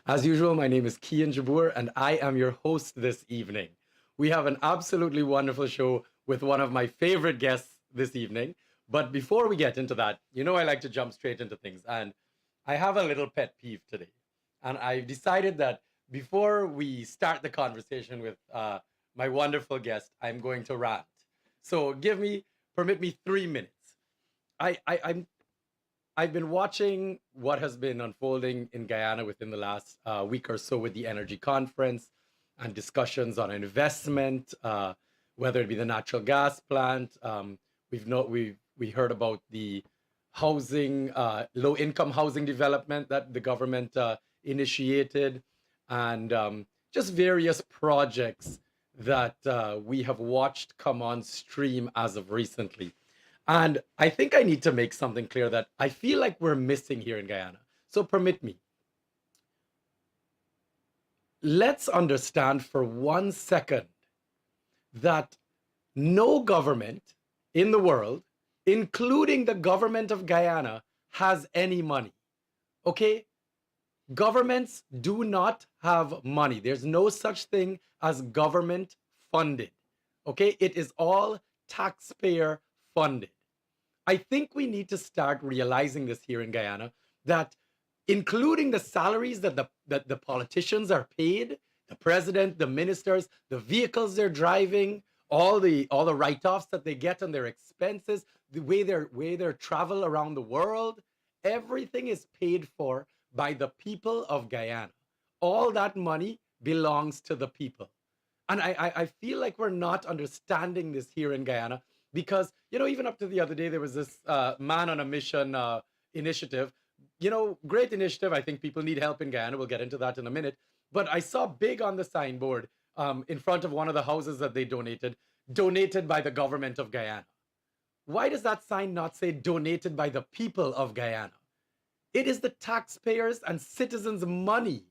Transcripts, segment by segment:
As usual, my name is KIAN JABOUR, and I am your host this evening. We have an absolutely wonderful show with one of my favorite guests this evening. But before we get into that, I like to jump straight into things. And I have a little pet peeve today. And I've decided that before we start the conversation with my wonderful guest, I'm going to rant. So permit me 3 minutes. I'm I've been watching what has been unfolding in Guyana within the last week or so with the energy conference and discussions on investment, whether it be the natural gas plant. We heard about the housing, low income housing development that the government initiated, and just various projects that we have watched come on stream as of recently. And I think I need to make something clear that I feel like we're missing here in Guyana. So permit me. Let's understand for 1 second that no government in the world, including the government of Guyana, has any money. Okay? Governments do not have money. There's no such thing as government funded. Okay? It is all taxpayer funded. I think we need to start realizing this here in Guyana, that including the salaries that the politicians are paid, the president, the ministers, the vehicles they're driving, all the write-offs that they get on their expenses, the way their travel around the world, everything is paid for by the people of Guyana. All that money belongs to the people. And I feel like we're not understanding this here in Guyana because, even up to the other day, there was this Man on a Mission initiative. Great initiative. I think people need help in Guyana. We'll get into that in a minute. But I saw big on the signboard in front of one of the houses that they donated by the government of Guyana. Why does that sign not say donated by the people of Guyana? It is the taxpayers and citizens' money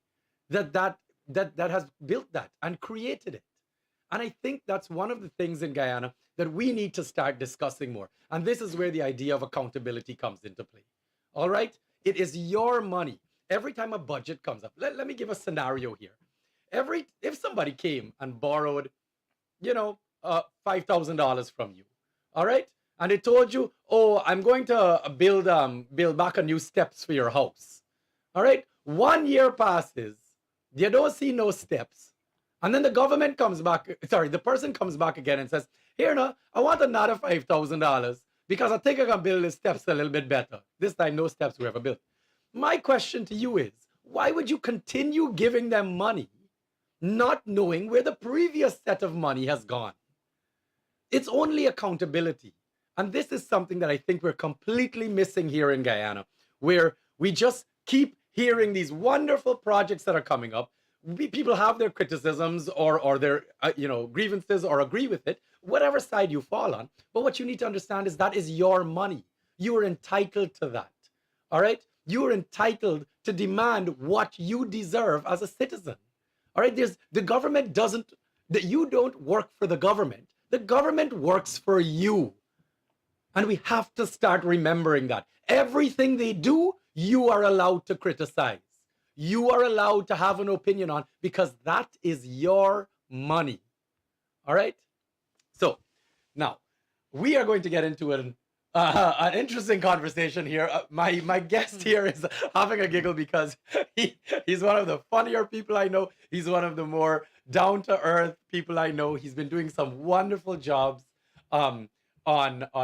that has built that and created it. And I think that's one of the things in Guyana that we need to start discussing more. And this is where the idea of accountability comes into play. All right? It is your money. Every time a budget comes up, let me give a scenario here. If somebody came and borrowed, $5,000 from you, all right? And they told you, oh, I'm going to build back a new steps for your house. All right? 1 year passes, you don't see no steps. And then the person comes back again and says, here now, I want another $5,000 because I think I can build the steps a little bit better. This time, no steps were ever built. My question to you is, why would you continue giving them money, not knowing where the previous set of money has gone? It's only accountability. And this is something that I think we're completely missing here in Guyana, where we just keep hearing these wonderful projects that are coming up. People have their criticisms or their grievances or agree with it, whatever side you fall on. But what you need to understand is that is your money. You are entitled to that. All right? You are entitled to demand what you deserve as a citizen. All right? The government doesn't, that you don't work for the government. The government works for you. And we have to start remembering that. Everything they do, you are allowed to criticize. You are allowed to have an opinion on because that is your money. All right? So now we are going to get into an interesting conversation here. My guest here is having a giggle because he's one of the funnier people I know. He's one of the more down-to-earth people I know. He's been doing some wonderful jobs on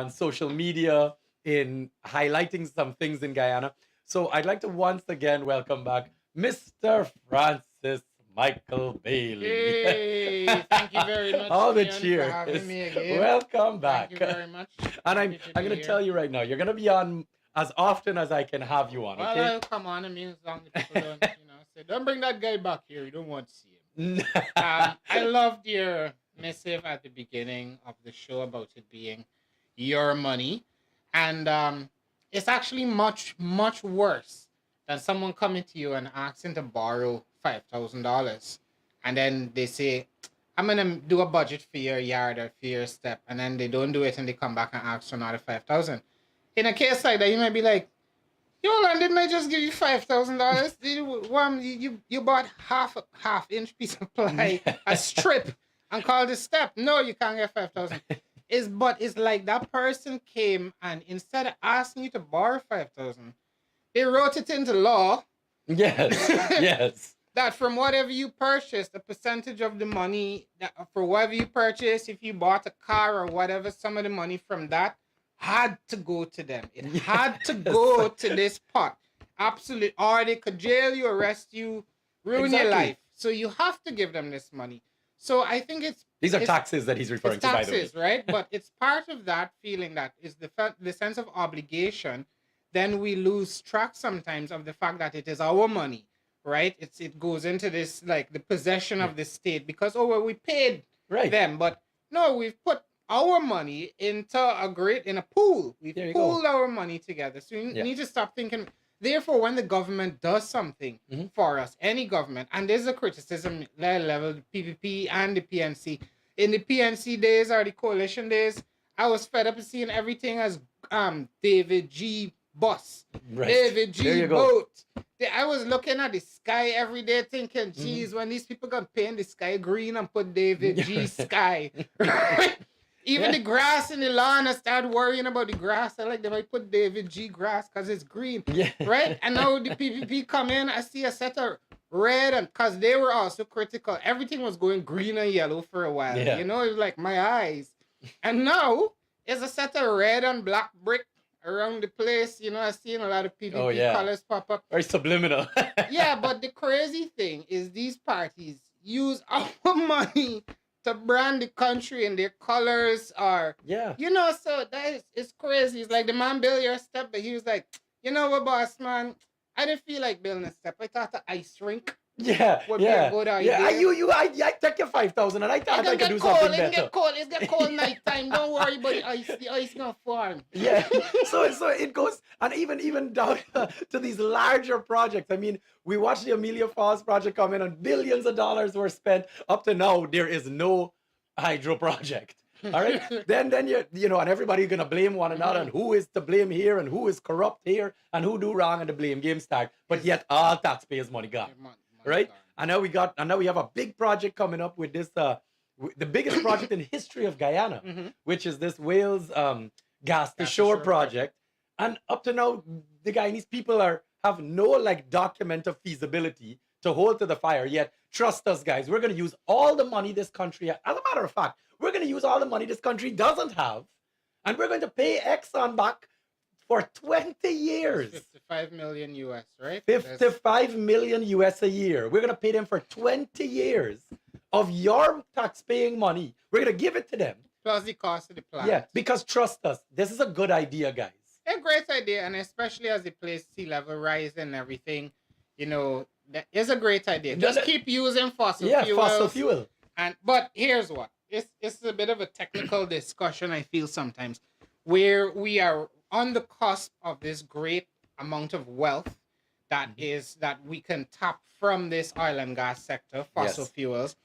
social media in highlighting some things in Guyana. So I'd like to once again welcome back Mr. Francis Michael Bailey. Hey, thank you very much, All the Ian, for cheers. having me again. Welcome back. Thank you very much. And I'm Happy to going be to here. tell you right now, you're going to be on as often as I can have you on, Well, okay? I'll come on. I mean, as long as people don't, say, don't bring that guy back here. You don't want to see him. I loved your missive at the beginning of the show about it being your money. And it's actually much, much worse than someone coming to you and asking to borrow $5,000. And then they say, I'm going to do a budget for your yard or for your step. And then they don't do it and they come back and ask for another 5,000. In a case like that, you might be like, Hold on, didn't I just give you $5,000? You bought half-inch piece of ply, a strip, and called it step. No, you can't get 5,000. But it's like that person came and instead of asking you to borrow 5,000, they wrote it into law. Yes, yes. That from whatever you purchased, a percentage of the money for whatever you purchased, if you bought a car or whatever, some of the money from that had to go to them. It had to go to this pot. Absolutely. Or they could jail you, arrest you, ruin your life. So you have to give them this money. So I think these are taxes that he's referring to, by the way. Taxes, right? But it's part of that feeling that is the sense of obligation. Then we lose track sometimes of the fact that it is our money, right? It goes into this like the possession of the state because we paid them, but no, we've put our money into in a pool. We've pooled our money together. So you need to stop thinking. Therefore, when the government does something for us, any government, and there's a criticism level, the PPP and the PNC. In the PNC days or the coalition days, I was fed up with seeing everything as David G. Bus, David G. Boat. I was looking at the sky every day thinking, geez, when these people gonna paint the sky green and put David G. Sky. Even the grass in the lawn, I started worrying about the grass. I like they might put David G. grass because it's green. Right? And now the PPP come in, I see a set of red, and because they were also critical. Everything was going green and yellow for a while. You know, it was like my eyes. And now it's a set of red and black brick around the place. You know, I've seen a lot of PPP colors pop up. Very subliminal. But the crazy thing is these parties use our money to brand the country and their colors are, you know, so it's crazy. It's like the man built your step, but he was like, you know what, boss man, I didn't feel like building a step. I thought the ice rink would be a good idea. I took your 5,000 and I thought I could do something better. It's get cold night time. Don't worry about the ice. The ice gonna form. So it goes, and even down to these larger projects. I mean, we watched the Amelia Falls project come in and billions of dollars were spent. Up to now, there is no hydro project. All right. then you know, and everybody's gonna blame one another and who is to blame here and who is corrupt here and who do wrong and the blame game start. But yet all taxpayers' money gone. Right? And now we have a big project coming up with this the biggest project in history of Guyana, which is this Wales gas to shore project. And up to now, the Guyanese people have no like document of feasibility to hold to the fire. Yet, trust us, guys, we're going to use all the money this country, as a matter of fact, we're going to use all the money this country doesn't have, and we're going to pay Exxon back for 20 years. 55 million US, right? 55 million US a year. We're going to pay them for 20 years of your tax-paying money. We're going to give it to them. Plus the cost of the plant. Yeah, because trust us, this is a good idea, guys. A great idea, and especially as the place sea level rise and everything, you know, that is a great idea. Just keep using fossil fuels. Yeah, fossil fuel. But here's what. It's a bit of a technical discussion, I feel sometimes, where we are on the cusp of this great amount of wealth that we can tap from this oil and gas sector, fossil fuels.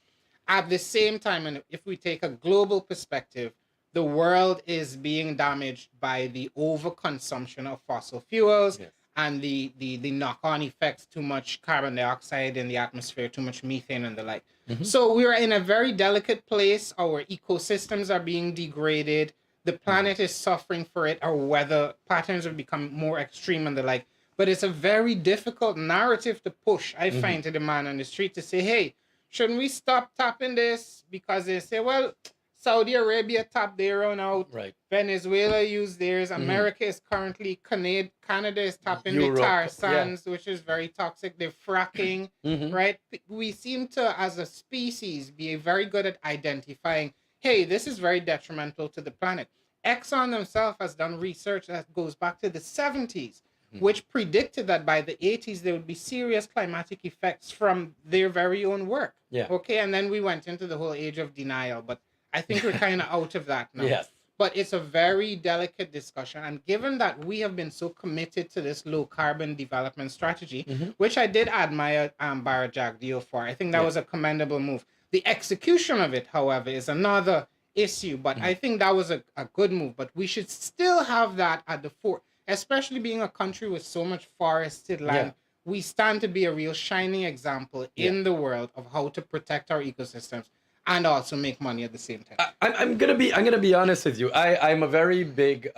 At the same time, and if we take a global perspective, the world is being damaged by the overconsumption of fossil fuels and the knock-on effects, too much carbon dioxide in the atmosphere, too much methane and the like. So we're in a very delicate place. Our ecosystems are being degraded. The planet is suffering for it. Our weather patterns have become more extreme and the like. But it's a very difficult narrative to push, I find, to the man on the street to say, hey, shouldn't we stop tapping this? Because they say, well, Saudi Arabia tapped their own out. Right. Venezuela used theirs. America is currently, Canada is tapping the tar sands, which is very toxic. They're fracking, right? We seem to, as a species, be very good at identifying, hey, this is very detrimental to the planet. Exxon themselves has done research that goes back to the 70s, which predicted that by the 80s, there would be serious climatic effects from their very own work. Okay, and then we went into the whole age of denial, but I think we're kind of out of that now. But it's a very delicate discussion. And given that we have been so committed to this low carbon development strategy, which I did admire Barajak deal for, I think that was a commendable move. The execution of it, however, is another issue. But I think that was a good move. But we should still have that at the fore, especially being a country with so much forested land, Yeah. we stand to be a real shining example Yeah. in the world of how to protect our ecosystems and also make money at the same time. I'm gonna be honest with you. I'm a very big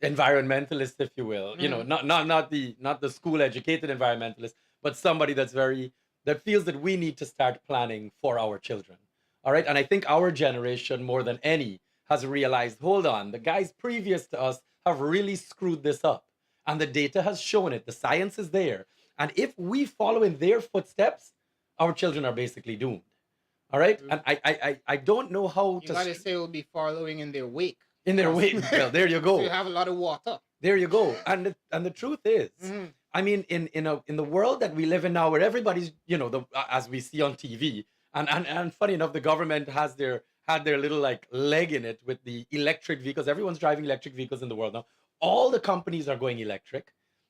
environmentalist, if you will. You know, Mhm. not the school educated environmentalist, but somebody that feels that we need to start planning for our children. All right, and I think our generation more than any has realized. Hold on, the guys previous to us have really screwed this up, and the data has shown it. The science is there, and if we follow in their footsteps, our children are basically doomed. All right, True. and I don't know how You to gotta say we'll be following in their wake. in their way. Possibly. Well, there you So you go. have a lot of water. There you go. And the truth is, Mhm. I mean, in the world that we live in now, where everybody's, you know, as we see on TV, and funny enough, the government had their little like leg in it with the electric vehicles. Everyone's driving electric vehicles in the world now. All the companies are going electric.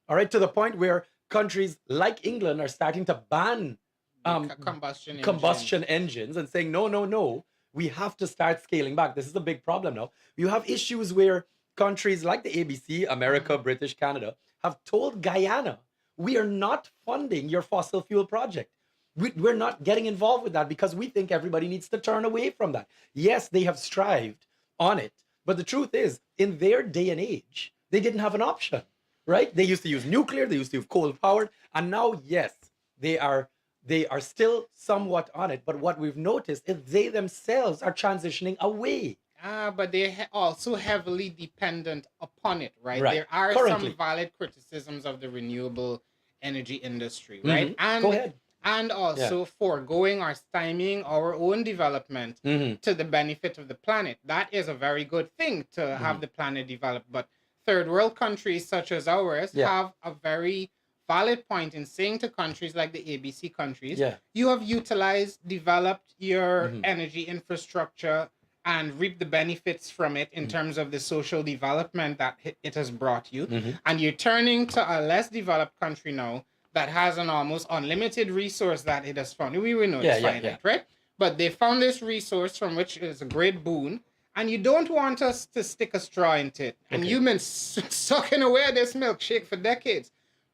All right, to the point where countries like England are starting to ban The um, combustion engines. combustion engines and saying no, no, no. We have to start scaling back. This is a big problem now. You have issues where countries like the ABC, America, Mhm. British, Canada, have told Guyana, we are not funding your fossil fuel project. We're not getting involved with that because we think everybody needs to turn away from that. Yes, they have strived on it. But the truth is, in their day and age, they didn't have an option, right? They used to use nuclear, they used to use coal powered, and now, yes, they are they are still somewhat on it. But what we've noticed is they themselves are transitioning away. But they're also heavily dependent upon it, right? Right. There are some Currently. valid criticisms of the renewable energy industry, right? Hmm. Go ahead. And Yeah. also foregoing or stymieing our own development Hmm. to the benefit of the planet. That is a very good thing to have Mhm. the planet develop. But third world countries such as ours Yeah. have a very valid point in saying to countries like the ABC countries, Yeah. you have utilized, developed your Mhm. energy infrastructure and reap the benefits from it in Mhm. terms of the social development that it has brought you. Hmm. And you're turning to a less developed country now that has an almost unlimited resource that it has found. We will know Yeah, it's yeah, finite, yeah. right? But they found this resource from which is a great boon, and you don't want us to stick a straw into it. And Okay. you've been sucking away this milkshake for decades.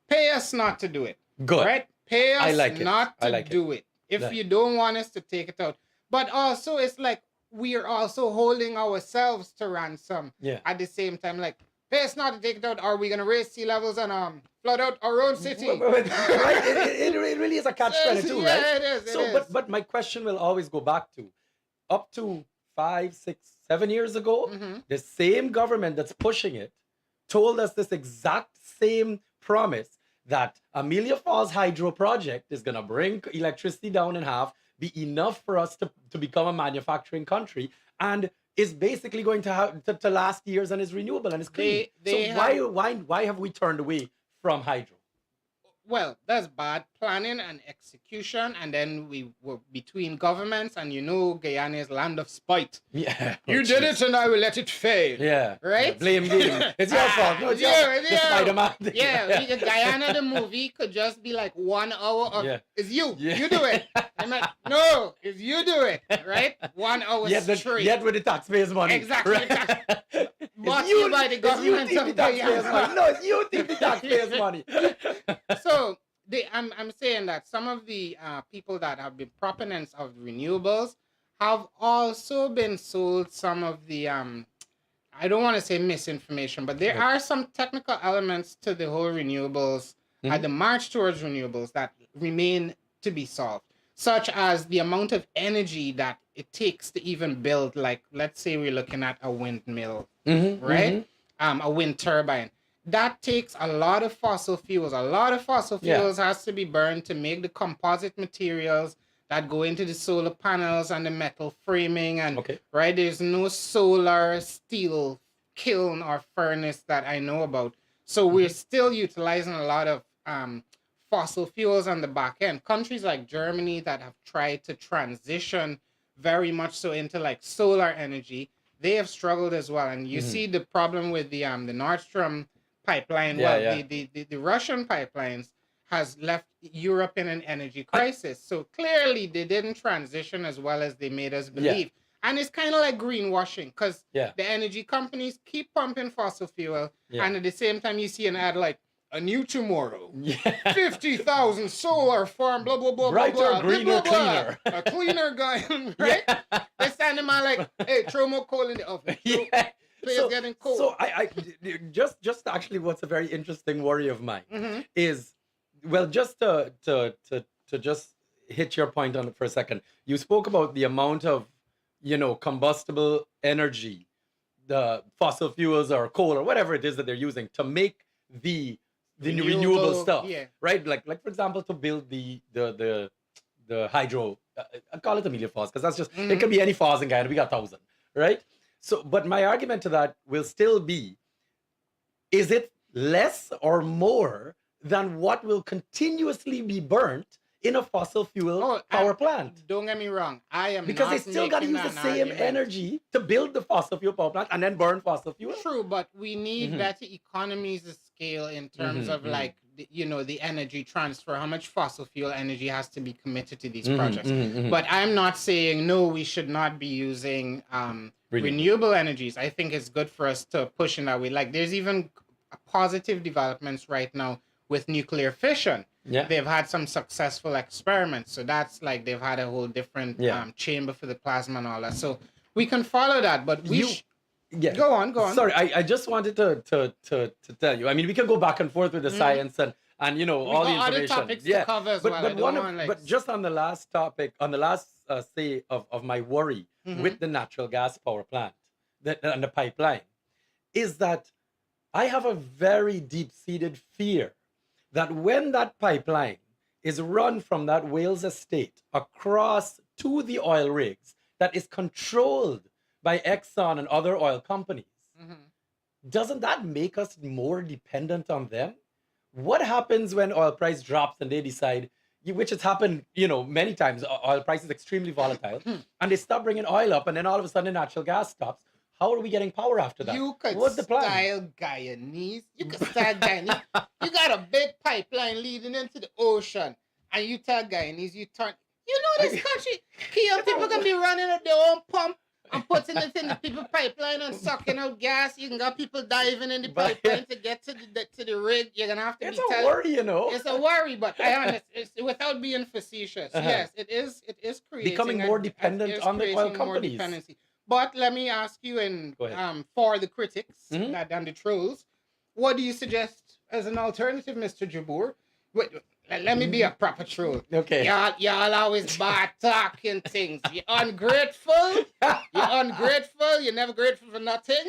Pay us not to do it, Good. right? Pay I us like it. not I to like it. do it. If Like- you don't want us to take it out. But also, it's like we are also holding ourselves to ransom Yeah. at the same time. Like, pay us not to take it out. Are we going to raise sea levels and flood out our own city? Right? It really is a catch 22, Yeah, right? it is. So, but my question will always go back to up to 5, 6, 7 years ago, Mhm. the same government that's pushing it told us this exact same promise that Amelia Falls Hydro Project is going to bring electricity down in half, be enough for us to become a manufacturing country, and is basically going to have to last years and is renewable and is clean. They So why have we turned away from hydro? Well, that's bad planning and execution, and then we were between governments, and Guyana is land of spite. Yeah. You did it, and I will let it fail. Yeah. Right? Yeah, blame game. It's your fault. No, it's your fault. It's The you. Spider-Man thing. Yeah, Guyana the movie could just be like 1 hour of Yeah. it's you. Yeah. You do it. I'm like, no, it's you do it. Right? 1 hour Yet straight. with the taxpayers' money. Exactly, Right? Brought to you by the government It's you of think the taxpayers' Guyana. money. No, it's you think the taxpayers' money. So I'm saying that some of the people that have been proponents of renewables have also been sold some of the I don't want to say misinformation, but there Okay. are some technical elements to the whole renewables Mhm. the march towards renewables that remain to be solved, such as the amount of energy that it takes to even build, like, let's say we're looking at a windmill, Mhm, right? mhm. A wind turbine. That takes a lot of fossil fuels. A lot of fossil Yeah. fuels has to be burned to make the composite materials that go into the solar panels and the metal framing. And Okay. right, there's no solar steel kiln or furnace that I know about. So we're still utilizing a lot of fossil fuels on the back end. Countries like Germany that have tried to transition very much so into like solar energy, they have struggled as well. And you Mhm. see the problem with the Nord Stream pipeline. Yeah, Well, yeah. the Russian pipelines has left Europe in an energy crisis. So clearly they didn't transition as well as they made us believe. And it's kind of like greenwashing because Yeah. the energy companies keep pumping fossil fuel. Yeah. And at the same time, you see an ad like, a new tomorrow. Yeah. 50,000 solar farm, blah, blah, blah, Brighter, blah, blah. greener, blah, blah, blah. cleaner. A cleaner guy, right? Yeah. They stand him out like, hey, throw more coal in the oven. Yeah. Players getting cold. So I just actually what's a very interesting worry of mine Mm-hmm. is, well, just to just hit your point on it for a second. You spoke about the amount of, combustible energy, the fossil fuels or coal or whatever it is that they're using to make the renewable stuff, yeah. right? Like for example, to build the hydro, I call it Amelia Falls because that's just it could be any falls in Guyana. We got 1,000, right? So, but my argument to that will still be: is it less or more than what will continuously be burnt in a fossil fuel power plant? Don't get me wrong. I am Because not they still got to use the same energy to build the fossil fuel power plant and then burn fossil fuel. True, but we need better economies of scale in terms of like the energy transfer, how much fossil fuel energy has to be committed to these projects. But I'm not saying no, we should not be using renewable energies. I think it's good for us to push in that way. Like there's even positive developments right now with nuclear fission. Yeah. They've had some successful experiments. So that's like they've had a whole different chamber for the plasma and all that. So we can follow that, but go on. Sorry, I just wanted to tell you. I mean, we can go back and forth with the science and all the information. Other topics to cover as well. But just on the last topic, on the last say of my worry with the natural gas power plant and the pipeline, is that I have a very deep-seated fear that when that pipeline is run from that Wales estate across to the oil rigs that is controlled by Exxon and other oil companies, doesn't that make us more dependent on them? What happens when oil price drops and they decide, which has happened, many times, oil price is extremely volatile, and they stop bringing oil up, and then all of a sudden natural gas stops. How are we getting power after that? You could What's the plan? style Guyanese. You could style Guyanese. You got a big pipeline leading into the ocean, and you tell Guyanese, you turn. You know this country, KIAN people can be running at their own pump and putting it in the people pipeline and sucking out gas. You can got people diving in the pipeline to get to the rig. You're gonna have to It's be a worry, It's a worry, but it's without being facetious. Yes, it is creating becoming more dependent on the oil companies. But let me ask you, for the critics and the trolls, what do you suggest as an alternative, Mr. Jabour? Let me be a proper troll. Okay. Y'all always bad talking things. You're ungrateful. You're never grateful for nothing,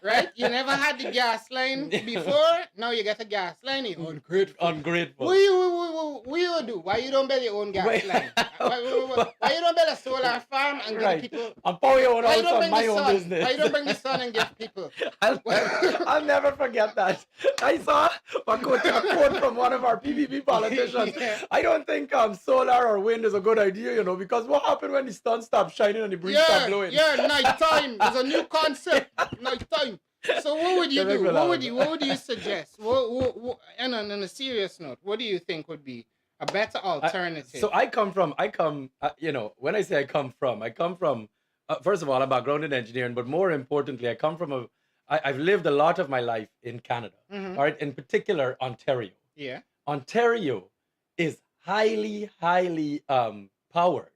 right? You never had the gas line before. Now you get a gas line. You're Ungrateful. What you do? Why you don't build your own gas line? Why you don't build a solar farm and give people? I'm power your own house on my own business. Why you don't bring the sun and give people? I'll never forget that. I saw a quote from one of our PPP politicians. I don't think solar or wind is a good idea, because what happened when the sun stops shining and the breeze stops blowing? Yeah, nighttime is a new concept. Nighttime. So what would you do? What would you suggest? And on a serious note, what do you think would be a better alternative? So I come from, when I say I come from, first of all, a background in engineering, but more importantly, I come from I've lived a lot of my life in Canada, all right, in particular, Ontario. Yeah. Ontario is highly powered,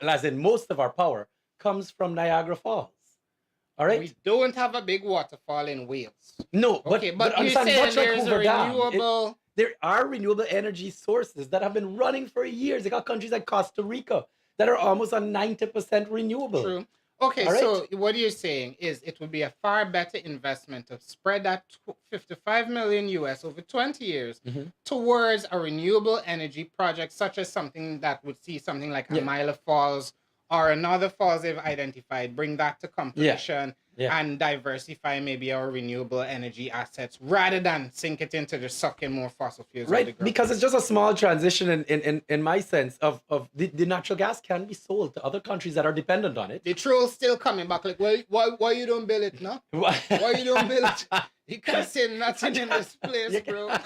as in most of our power comes from Niagara Falls. All right. We don't have a big waterfall in Wales. No, but you're understand, saying much like there's Hoover a Dam, renewable. there are renewable energy sources that have been running for years. They got countries like Costa Rica that are almost on 90% renewable. True. Okay, All so right? what you're saying is it would be a far better investment to spread that 55 million US over 20 years towards a renewable energy project, such as something that would see something like Amila Falls or another falls they've identified, bring that to completion and diversify maybe our renewable energy assets rather than sink it into the sucking more fossil fuels. Right, because it's just a small transition in my sense of the natural gas can be sold to other countries that are dependent on it. The troll's still coming back like, why you don't build it, no? Why you don't build it? You can't say nothing in this place, bro.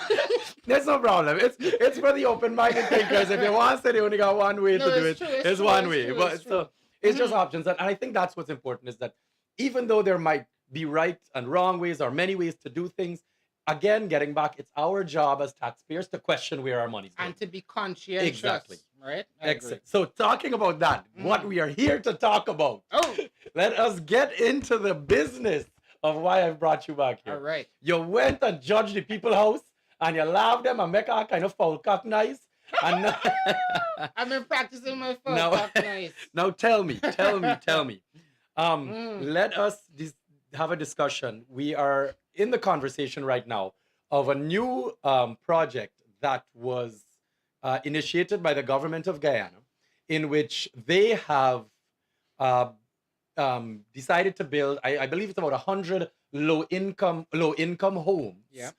There's no problem. It's for the open-minded thinkers. If you want to say they only got one way to do it, it's one way. But It's just options. And I think that's what's important, is that even though there might be right and wrong ways or many ways to do things, again, getting back, it's our job as taxpayers to question where our money's going. And to be conscientious. Exactly. Right? Excellent. So talking about that, what we are here to talk about. Oh, Let us get into the business of why I've brought you back here. all right. You went and judged the people's house and you laughed them and make all kind of foul cock nice. And now, I've been practicing my phone. Now- Nice. now tell me. Let us have a discussion. We are in the conversation right now of a new project that was initiated by the government of Guyana, in which they have decided to build, I believe it's about 100 low income homes. Yeah.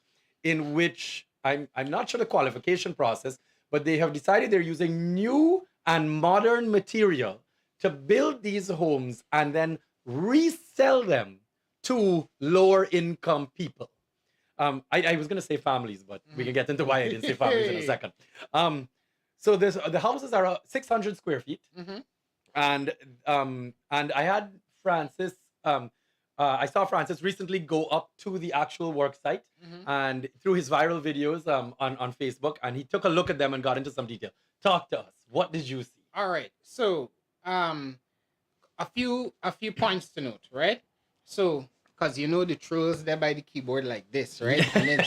In which I'm not sure the qualification process, but they have decided they're using new and modern material to build these homes and then resell them to lower income people. I was going to say families, but we can get into why I didn't say families in a second. So the houses are 600 square feet, and I had Francis. I saw Francis recently go up to the actual work site and through his viral videos on Facebook, and he took a look at them and got into some detail. Talk to us. What did you see? All right. So, a few points to note, right? So, because you know the trolls there by the keyboard like this, right? And then,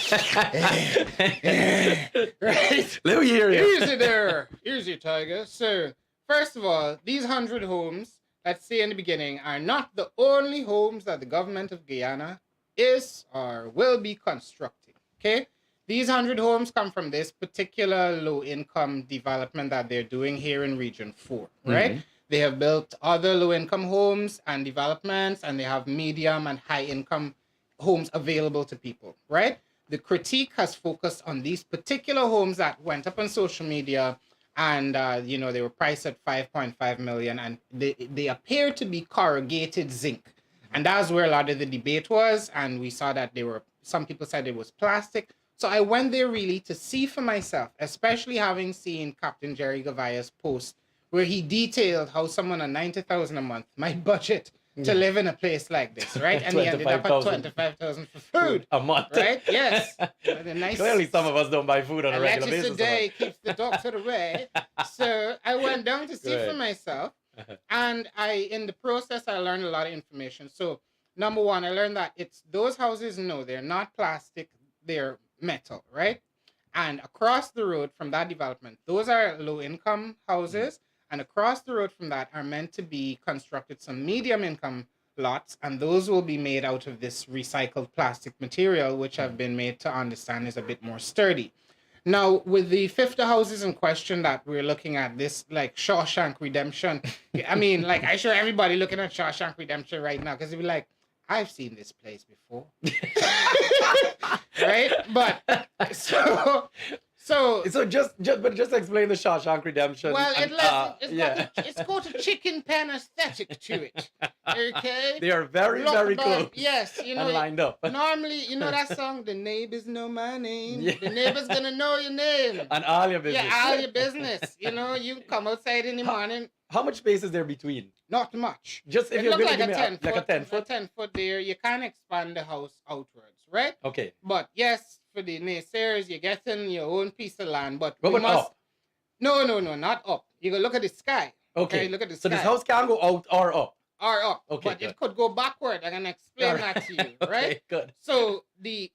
right? Let me hear you. Easy there. Easy, Tiger. So, first of all, these 100 homes, let's say in the beginning, are not the only homes that the government of Guyana is or will be constructing. Okay? These 100 homes come from this particular low-income development that they're doing here in Region 4, right? They have built other low-income homes and developments, and they have medium and high-income homes available to people, right? The critique has focused on these particular homes that went up on social media, and they were priced at 5.5 million, and they appear to be corrugated zinc, and that's where a lot of the debate was. And we saw that some people said it was plastic. So I went there really to see for myself, especially having seen Captain Jerry Gavaya's post where he detailed how someone on 90,000 a month might budget to live in a place like this, right? And he ended up at 25,000 for food a month, right? Yes. Nice. Clearly, some of us don't buy food on a regular basis. A day keeps the doctor away. So I went down to see for myself, and in the process, I learned a lot of information. So number one, I learned that those houses. No, they're not plastic; they're metal, right? And across the road from that development, those are low-income houses. And across the road from that are meant to be constructed some medium income lots, and those will be made out of this recycled plastic material, which I've been made to understand is a bit more sturdy. Now, with the 50 houses in question that we're looking at, this like Shawshank Redemption, I mean, like I sure everybody looking at Shawshank Redemption right now, because they'll be like, I've seen this place before. Right? But So just explain the Shawshank Redemption. Well, it's got a chicken pen aesthetic to it. Okay, they are very close. Yes, and lined up. Normally, that song, "The Neighbors Know My Name." Yeah. The neighbors gonna know your name and all your business. Yeah, all your business. You come outside in the morning. How much space is there between? Not much. Just if you're like give me a 10 foot there. You can expand the house outwards, right? Okay. But yes, for the naysayers, you're getting your own piece of land. But up? No, not up. You go look at the sky. Okay. Look at the sky. So this house can go out or up? Or up. Okay. But it could go backward. I'm going to explain that to you, right? Okay, good. So the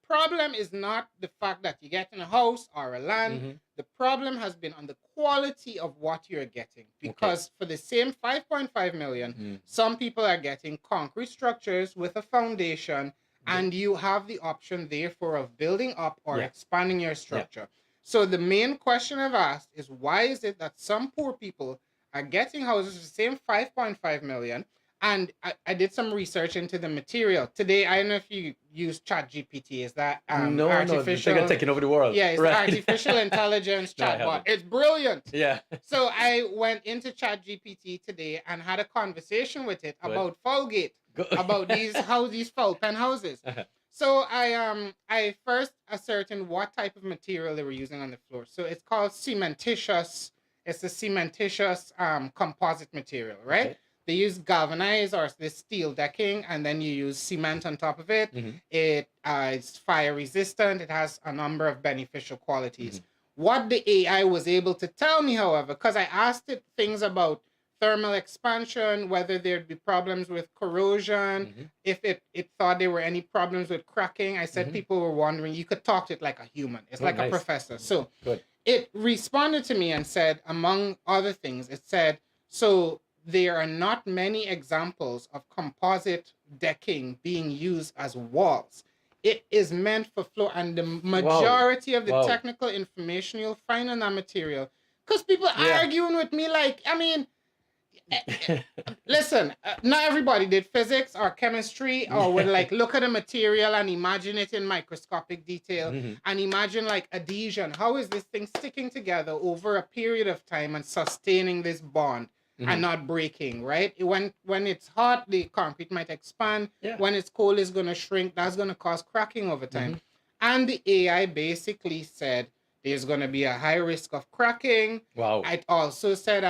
problem is not the fact that you get in a house or a land. The problem has been on the quality of what you're getting. Because for the same 5.5 million, some people are getting concrete structures with a foundation, and you have the option, therefore, of building up or expanding your structure. So the main question I've asked is, why is it that some poor people are getting houses for the same 5.5 million? And I did some research into the material. Today, I don't know if you use ChatGPT. Is that artificial? No, taking over the world. Yeah, it's artificial intelligence chatbot. It's brilliant. Yeah. So I went into ChatGPT today and had a conversation with it about Foulgate, about these foul pen houses. So I first ascertained what type of material they were using on the floor. So it's called cementitious It's a cementitious composite material, right? Okay. They use galvanized or this steel decking, and then you use cement on top of it. Mhm. It is fire resistant. It has a number of beneficial qualities. Mhm. What the AI was able to tell me, however, because I asked it things about thermal expansion, whether there'd be problems with corrosion, Mhm. if it thought there were any problems with cracking. I said Mhm. people were wondering. You could talk to it like a human. It's Oh, like a nice. professor. So Good. it responded to me and said, among other things, it said, so there are not many examples of composite decking being used as walls. It is meant for floor, and the majority of the Wow. technical information you'll find on that material. Because people Yeah. arguing with me, like, I mean, listen, not everybody did physics or chemistry or would like look at a material and imagine it in microscopic detail Mhm. and imagine like adhesion. How is this thing sticking together over a period of time and sustaining this bond Mhm. and not breaking, right? When it's hot, the concrete might expand. Yeah. When it's cold, it's going to shrink. That's going to cause cracking over time. Mhm. And the AI basically said there's going to be a high risk of cracking. Wow. I also said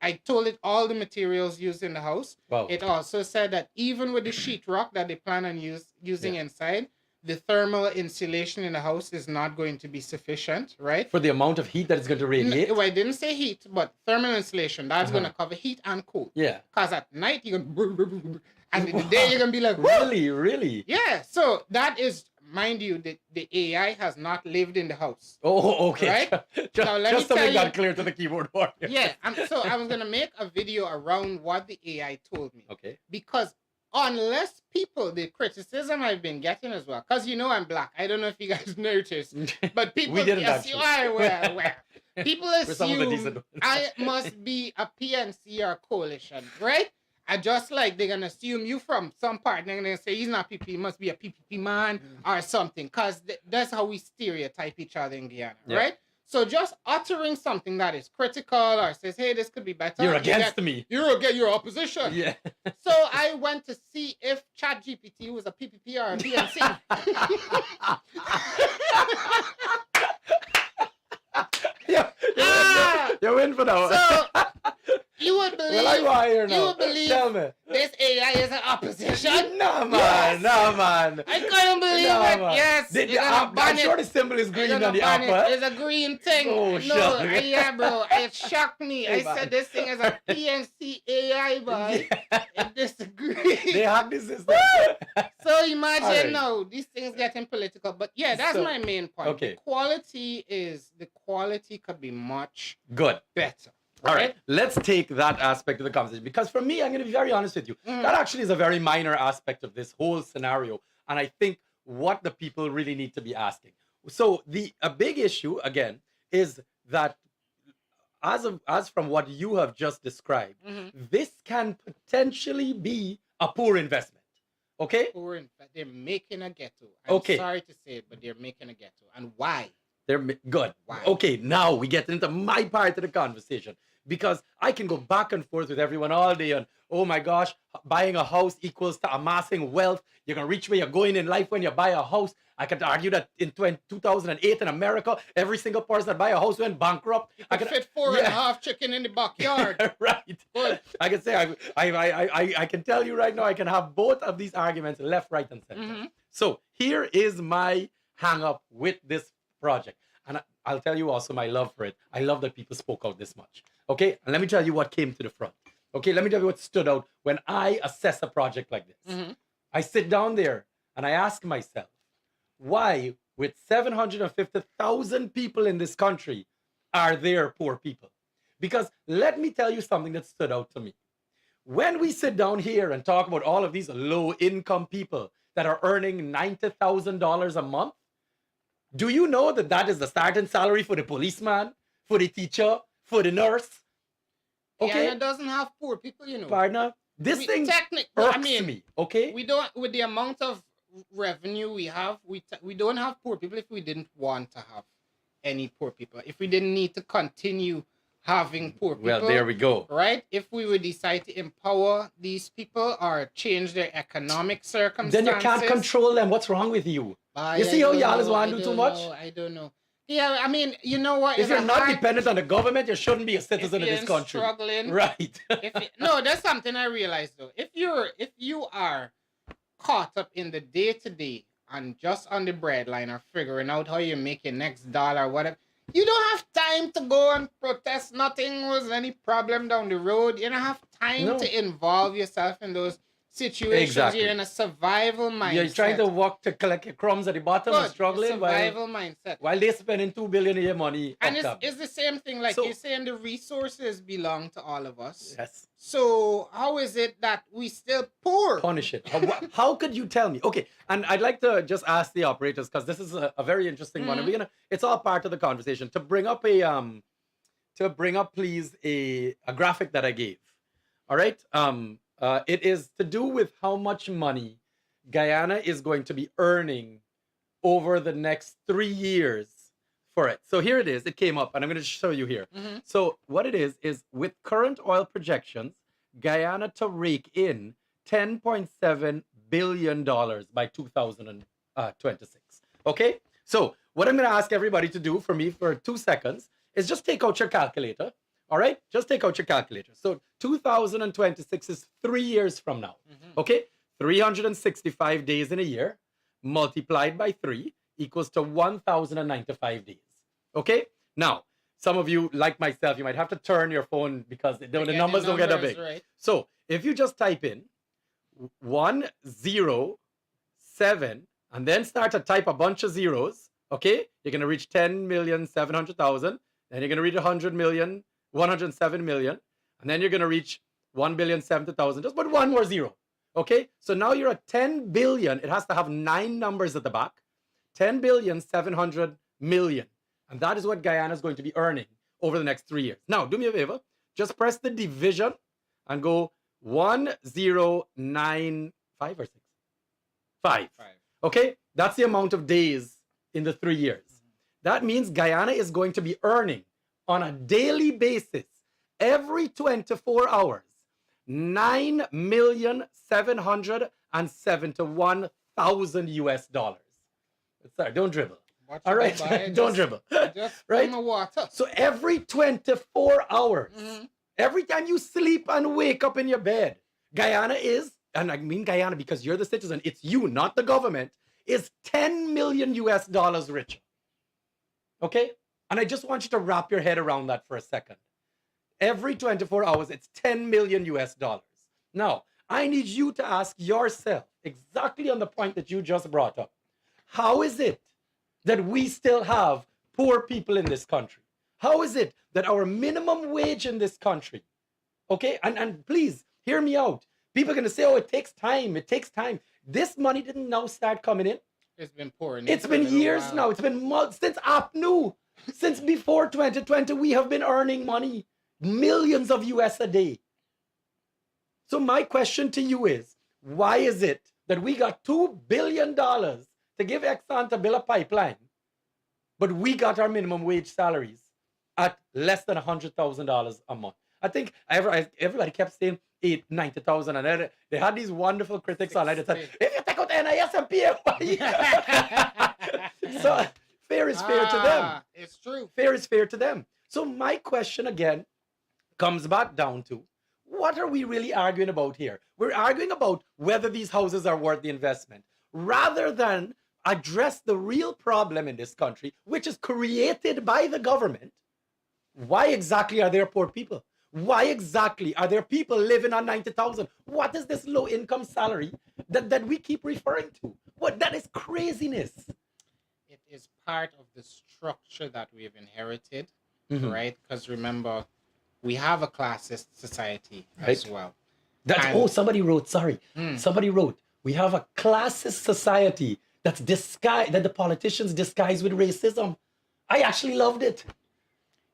I told it all the materials used in the house. Wow. It also said that even with the sheetrock that they plan on using Yeah. inside, the thermal insulation in the house is not going to be sufficient, right? For the amount of heat that it's going to radiate. Well, I didn't say heat, but thermal insulation. That's going to cover heat and cool. Yeah. Because at night you're going and in the day you're going to be like, really, really. yeah. So that is, mind you, the AI has not lived in the house. Oh, okay. Right? Just, Now, let me just to tell make you- that clear to the keyboard warrior. Yeah. So I was going to make a video around what the AI told me. Okay. Because unless people, the criticism I've been getting as well, because you know I'm black. I don't know if you guys noticed, but people We didn't assume, actually. well. People We're some of the assume decent ones. I must be a PNC or coalition, right? And just like they're gonna assume you from some part, they're gonna say he's not PP, he must be a PPP man or something, because that's how we stereotype each other in Guyana, Yeah. right? So just uttering something that is critical or says, hey, this could be better. You're you against get- me. You're against your opposition. Yeah. So I went to see if ChatGPT was a PPP or a PNC. You're in for that. So you would believe, well, I'm wired now. you would believe Tell me. this AI is an opposition. No, man. Yes. No, man. I couldn't believe No, it. man. Yes, The, they're gonna I'm ban sure it. the symbol is They're green gonna on the ban it. upper. It's a green thing. Oh, no, sure. yeah, bro. It shocked me. Hey, I man. said this thing is a PNC AI, boy. It disagreed. They hack the system. So imagine Alright. now these things getting political, but yeah, that's So, my main point. okay. The quality could be much Good. better. All right, let's take that aspect of the conversation, because for me, I'm going to be very honest with you. That actually is a very minor aspect of this whole scenario, and I think what the people really need to be asking. So a big issue again is that as from what you have just described, this can potentially be a poor investment. Okay? Poor in fact, they're making a ghetto. I'm Okay. sorry to say it, but they're making a ghetto. And why? Good. Why? Okay, now we get into my part of the conversation, because I can go back and forth with everyone all day on, oh my gosh, buying a house equals to amassing wealth. You're going to reach where you're going in life when you buy a house. I could argue that in 2008 in America, every single person that buy a house went bankrupt. I could fit four and a half chicken in the backyard. Right. Good. I can say, I can tell you right now, I can have both of these arguments left, right, and center. So here is my hang up with this project. And I'll tell you also my love for it. I love that people spoke out this much. Okay? And let me tell you what came to the front. Okay? Let me tell you what stood out when I assess a project like this. I sit down there and I ask myself, why, with 750,000 people in this country, are there poor people? Because let me tell you something that stood out to me. When we sit down here and talk about all of these low-income people that are earning $90,000 a month, do you know that that is the starting salary for the policeman, for the teacher, for the nurse? Okay, Yeah, it doesn't have poor people, you know. partner, this thing irks me. Okay, we don't, with the amount of revenue we have, we don't have poor people if we didn't want to have any poor people. If we didn't need to continue having poor people. well, there we go. Right? If we would decide to empower these people or change their economic circumstances. Then you can't control them. What's wrong with you? You see how y'all is want to do too much? I don't know. Yeah, I mean, you know what? If It's you're a not hard, dependent on the government, you shouldn't be a if citizen of you're this country. struggling, Right. no, that's something I realized though. If you are caught up in the day to day and just on the breadline or figuring out how you make your next dollar, whatever, you don't have time to go and protest. Nothing was any problem down the road. You don't have time No. to involve yourself in those situations. Exactly. You're in a survival You're trying to mindset. work to collect your crumbs at the bottom and Good, struggling survival mindset. while they're spending $2 billion a year money And up top. it's the same thing, like So- you're saying the resources belong to all of us. Yes. So how is it that we still poor? Punish it. How could you tell me? Okay, and I'd like to just ask the operators, because this is a very interesting one. And it's all part of the conversation. To bring up please a graphic that I gave. All right. It is to do with how much money Guyana is going to be earning over the next 3 years for it. So here it is. It came up, and I'm going to show you here. So what it is with current oil projections, Guyana to rake in $10.7 billion by 2026. Okay? So what I'm going to ask everybody to do for me for 2 seconds is just take out your calculator. All right? Just take out your calculator. So 2026 is 3 years from now. Okay? 365 days in a year multiplied by 3 equals to 1,095 days. Okay? Now, some of you, like myself, you might have to turn your phone because the numbers don't get that big. Right. So if you just type in 107 and then start to type a bunch of zeros, okay, you're going to reach 10,700,000. Then you're going to reach 100 million, 107 million. And then you're going to reach 1,070,000. Just put one more zero. Okay, so now you're at 10 billion. It has to have 9 numbers at the back. 10,700,000,000. And that is what Guyana is going to be earning over the next 3 years. Now, do me a favor. Just press the division and go 1095 or 6? 5. Okay, that's the amount of days in the 3 years. That means Guyana is going to be earning on a daily basis every 24 hours $9,771,000 US. Sorry, don't dribble. All right, don't dribble. Just right? Water. So every 24 hours, every time you sleep and wake up in your bed, Guyana is, and I mean Guyana because you're the citizen, it's you, not the government, is 10 million US dollars richer. Okay? And I just want you to wrap your head around that for a second. Every 24 hours, it's 10 million US dollars. Now, I need you to ask yourself exactly on the point that you just brought up. How is it that we still have poor people in this country? How is it that our minimum wage in this country, okay, and please hear me out. People are going to say, oh, it takes time. It takes time. This money didn't now start coming in. It's been pouring. It's been years now. It's been months since APNU. Since before 2020, we have been earning money, millions of US a day. So my question to you is, why is it that we got $2 billion to give Exxon to build a pipeline, but we got our minimum wage salaries at less than $100,000 a month? I think everybody kept saying 90,000, and then they had these wonderful critics online that said, if you take out NIS and PAY. So fair is fair to them. It's true. Fair is fair to them. So my question again comes back down to, what are we really arguing about here? We're arguing about whether these houses are worth the investment, rather than address the real problem in this country, which is created by the government. Why exactly are there poor people? Why exactly are there people living on 90,000? What is this low income salary that we keep referring to? What, that is craziness. It is part of the structure that we have inherited, right? Because remember, we have a classist society as well. Somebody wrote, somebody wrote, we have a classist society that's disguised, that the politicians disguise with racism. I actually loved it.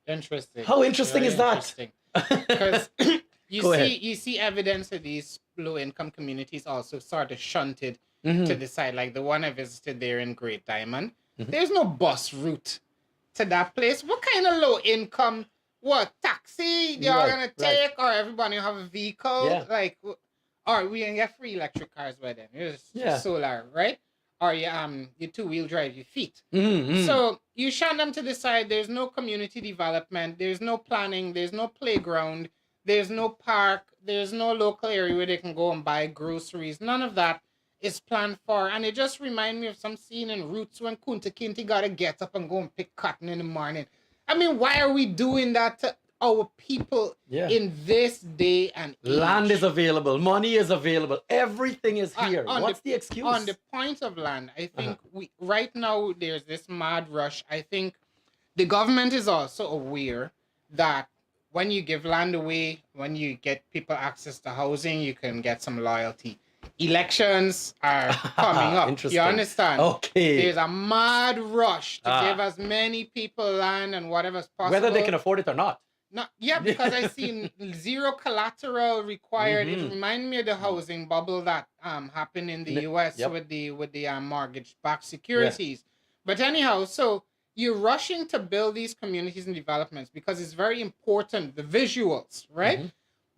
Interesting. How interesting is that? Because you you see evidence of these low-income communities also sort of shunted to the side. Like the one I visited there in Great Diamond, there's no bus route to that place. What kind of low-income, taxi they are going to take, or everybody have a vehicle? Yeah. Like, or we can get free electric cars by then. It's just solar, right? or your two-wheel drive, your feet. Mm-hmm. So you shun them to the side. There's no community development. There's no planning. There's no playground. There's no park. There's no local area where they can go and buy groceries. None of that is planned for. And it just reminds me of some scene in Roots when Kunta Kinte got to get up and go and pick cotton in the morning. I mean, why are we doing that to our people in this day and age? Land is available. Money is available. Everything is here. What's the excuse? On the point of land, I think we right now there's this mad rush. I think the government is also aware that when you give land away, when you get people access to housing, you can get some loyalty. Elections are coming up. You understand? Okay. There's a mad rush to give as many people land and whatever's possible. Whether they can afford it or not. Because I seen zero collateral required. It reminded me of the housing bubble that happened in the US with the mortgage-backed securities. But anyhow, so you're rushing to build these communities and developments because it's very important, the visuals, right?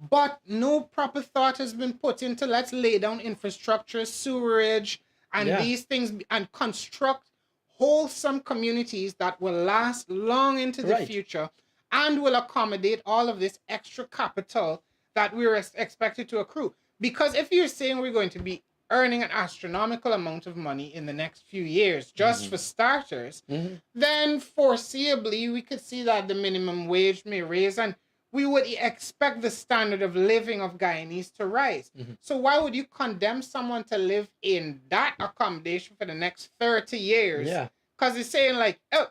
But no proper thought has been put into let's lay down infrastructure, sewerage, and these things, and construct wholesome communities that will last long into the future and will accommodate all of this extra capital that we're expected to accrue. Because if you're saying we're going to be earning an astronomical amount of money in the next few years, just for starters, then foreseeably we could see that the minimum wage may raise and we would expect the standard of living of Guyanese to rise. So why would you condemn someone to live in that accommodation for the next 30 years? Because it's saying like, oh,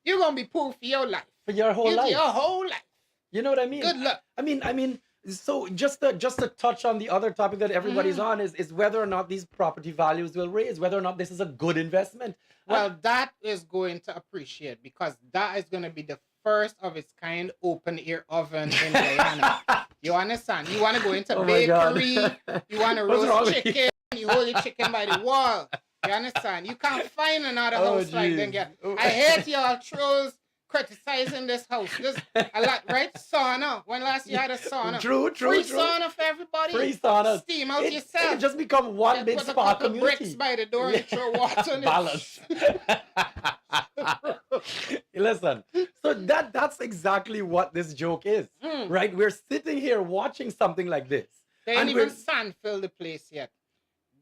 you're going to be poor for your life. For your whole life. Your whole life. You know what I mean? Good luck. I mean, so just to touch on the other topic that everybody's on is whether or not these property values will raise, whether or not this is a good investment. Well, that is going to appreciate because that is going to be the first of its kind open air oven in Guyana. You understand? You want to go into bakery, you want to roast chicken, you hold your chicken by the wall. You understand? You can't find another house like that. I hate y'all trolls criticizing this house. Just a lot, right? Sauna. When last you had a sauna? True. Free sauna for everybody. Free sauna. Steam out yourself. It just become one big spa community. Bricks by the door and throw water in balance. Listen, so that's exactly what this joke is, right? We're sitting here watching something like this. They ain't even sand fill the place yet.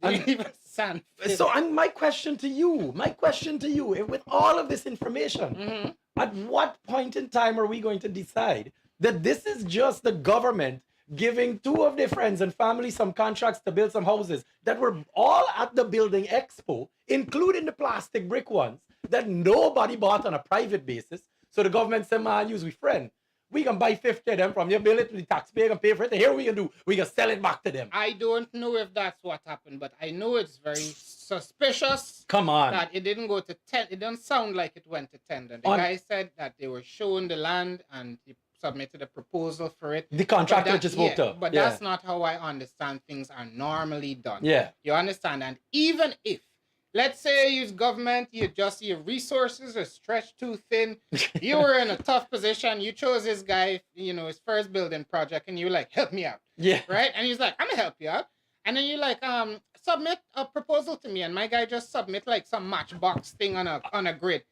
They ain't even sand fill. So, and my question to you, with all of this information, at what point in time are we going to decide that this is just the government giving two of their friends and family some contracts to build some houses that were all at the building expo, including the plastic brick ones that nobody bought on a private basis? So the government said, man, use we friend. We can buy 50 of them from your bill it to the taxpayer and pay for it. And here we can do, we can sell it back to them. I don't know if that's what happened, but I know it's very suspicious. Come on. That it didn't go to tender. It doesn't sound like it went to tender. The guy said that they were shown the land and he submitted a proposal for it. The contractor just spoke to. But that's not how I understand things are normally done. Yeah. You understand? And even if, let's say you use government, your resources are stretched too thin. You were in a tough position. You chose this guy, his first building project, and you're like, help me out. Yeah. Right? And he's like, I'm gonna help you out. And then you're like, submit a proposal to me. And my guy just submit like some matchbox thing on a grid.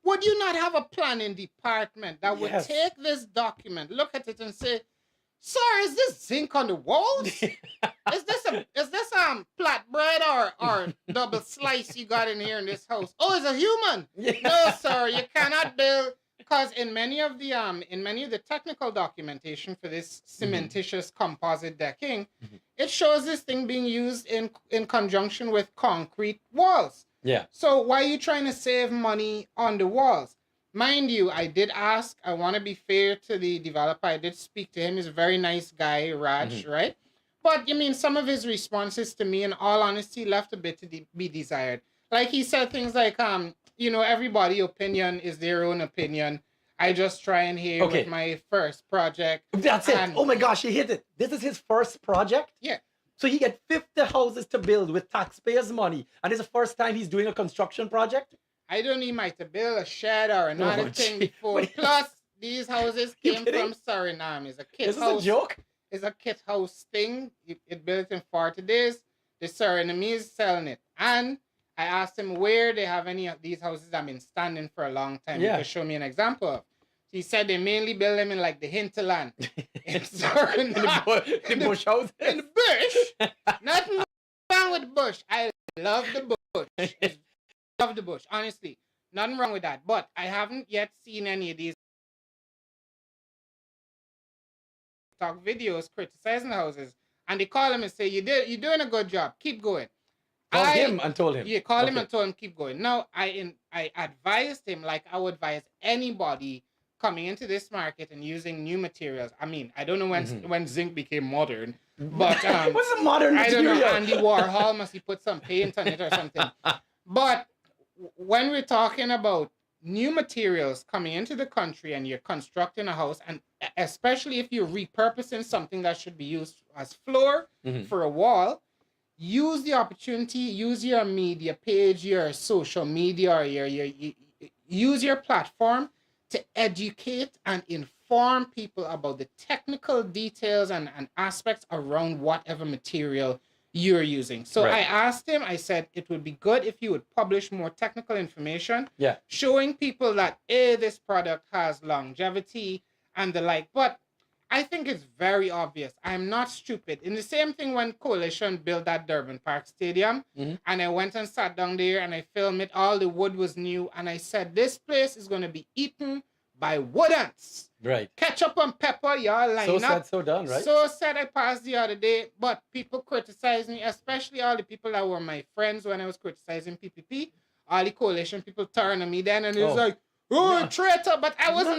Would you not have a planning department that would take this document, look at it and say, sir, is this zinc on the walls? Is this flatbread or double slice you got in here in this house? Oh, it's a human. No, sir, you cannot build, because in many of the technical documentation for this cementitious composite decking, it shows this thing being used in conjunction with concrete walls. Yeah. So why are you trying to save money on the walls? Mind you, I did ask, I want to be fair to the developer. I did speak to him. He's a very nice guy, Raj, right? But, some of his responses to me, in all honesty, left a bit to be desired. Like, he said things like, everybody's opinion is their own opinion. I just try and hear with my first project. That's it. Oh, my gosh, he hit it. This is his first project? Yeah. So he get 50 houses to build with taxpayers' money. And it's the first time he's doing a construction project? I don't need my to build a shed or another thing before. Plus, these houses came from Suriname. It's a kit house. This is a joke? It's a kit house thing. It built in 40 days. The Surinamese selling it. And I asked him where they have any of these houses that have been standing for a long time. Yeah. He could show me an example of. He said they mainly build them in like the hinterland. in the bush houses. In the bush. Nothing wrong with the bush. I love the bush. Love the bush, honestly. Nothing wrong with that. But I haven't yet seen any of these talk videos criticizing the houses. And they call him and say, you're doing a good job. Keep going. Called him and told him. Yeah, call him and told him keep going. Now, I advised him like I would advise anybody coming into this market and using new materials. I mean, I don't know when zinc became modern, but what's a modern material? I don't know. Andy Warhol must he put some paint on it or something. But when we're talking about new materials coming into the country and you're constructing a house, and especially if you're repurposing something that should be used as floor for a wall, use the opportunity, use your media page, your social media, or use your platform to educate and inform people about the technical details and aspects around whatever material you're using. So I asked him, I said, it would be good if you would publish more technical information, showing people that, this product has longevity and the like. But I think it's very obvious. I'm not stupid. In the same thing when Coalition built that Durban Park Stadium, and I went and sat down there and I filmed it. All the wood was new. And I said, this place is going to be eaten by wood ants. Right. Ketchup and pepper, y'all line so up. So said, so done, right? So said I passed the other day, but people criticized me, especially all the people that were my friends when I was criticizing PPP. All the Coalition people turned on me then, and it was like, traitor, but I never